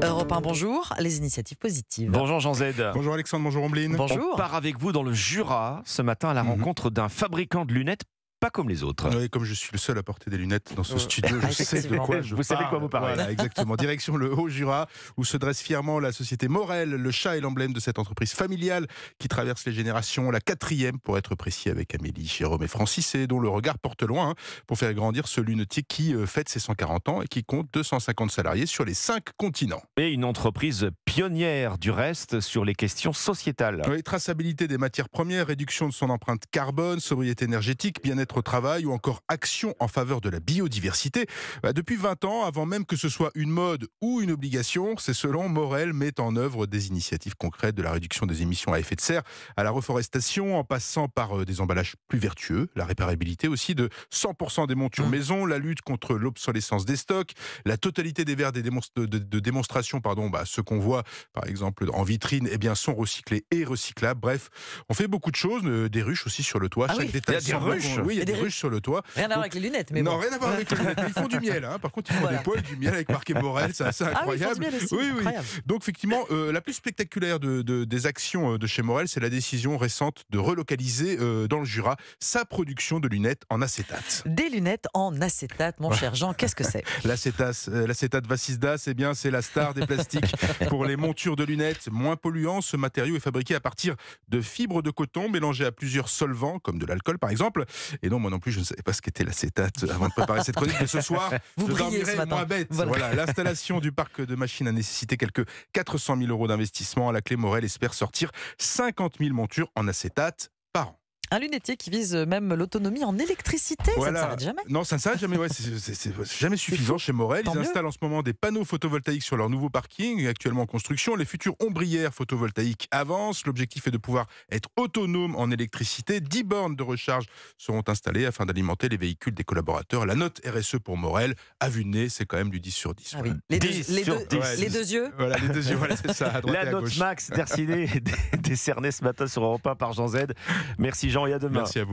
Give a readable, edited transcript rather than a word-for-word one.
Europe 1, bonjour. Les initiatives positives. Bonjour Jean Z. Bonjour Alexandre, bonjour Ombline. Bonjour. On part avec vous dans le Jura ce matin à la rencontre d'un fabricant de lunettes pas comme les autres. Oui, comme je suis le seul à porter des lunettes dans ce studio, je sais de effectivement. quoi je Vous savez parle. quoi vous parlez. Voilà, exactement. Direction le Haut-Jura, où se dresse fièrement la société Morel. Le chat est l'emblème de cette entreprise familiale qui traverse les générations, la 4e pour être précis, avec Amélie, Jérôme et Francis, et dont le regard porte loin pour faire grandir ce lunetier qui fête ses 140 ans et qui compte 250 salariés sur les 5 continents. Et une entreprise pionnière du reste sur les questions sociétales. Oui, traçabilité des matières premières, réduction de son empreinte carbone, sobriété énergétique, bien-être au travail ou encore action en faveur de la biodiversité. Depuis 20 ans, avant même que ce soit une mode ou une obligation, c'est selon Morel met en œuvre des initiatives concrètes de la réduction des émissions à effet de serre à la reforestation, en passant par des emballages plus vertueux, la réparabilité aussi de 100% des montures maison, la lutte contre l'obsolescence des stocks, la totalité des verres de démonstration, ceux qu'on voit par exemple en vitrine, sont recyclés et recyclables. Bref, on fait beaucoup de choses, des ruches aussi sur le toit. Ah Chaque oui. détail. Il y a des ruches. Oui, il y a des ruches sur le toit. Rien à voir avec les lunettes, mais Non, bon. rien à voir avec les lunettes. Mais ils font du miel. Par contre, ils font des poils, du miel avec marqué Morel. C'est assez incroyable. Ah oui, ils font du miel aussi. Incroyable. Donc, effectivement, la plus spectaculaire des actions de chez Morel, c'est la décision récente de relocaliser dans le Jura sa production de lunettes en acétate. Des lunettes en acétate, mon cher Jean, qu'est-ce que c'est? L'acétate Vacisdas, c'est la star des plastiques pour les montures de lunettes moins polluants. Ce matériau est fabriqué à partir de fibres de coton mélangées à plusieurs solvants, comme de l'alcool par exemple. Et non, moi non plus, je ne savais pas ce qu'était l'acétate avant de préparer cette chronique. Mais ce soir, Vous je brillez dormirai ce matin. moins bête. Voilà. L'installation du parc de machines a nécessité quelques 400 000 € d'investissement. À la clé, Morel espère sortir 50 000 montures en acétate par an. Un lunetier qui vise même l'autonomie en électricité, ça ne s'arrête jamais. Non, ça ne s'arrête jamais. C'est jamais suffisant chez Morel. Tant Ils mieux. installent en ce moment des panneaux photovoltaïques sur leur nouveau parking, actuellement en construction. Les futures ombrières photovoltaïques avancent. L'objectif est de pouvoir être autonome en électricité. 10 bornes de recharge seront installées afin d'alimenter les véhicules des collaborateurs. La note RSE pour Morel, à vue de nez, c'est quand même du 10 sur 10. Ah oui. Voilà. Les 10 sur 10. les deux yeux. Voilà, les deux yeux, voilà, c'est ça, à droite et La à note gauche. max décernée ce matin sur Europe 1 par Jean Z. Merci Jean et à demain. Merci à vous.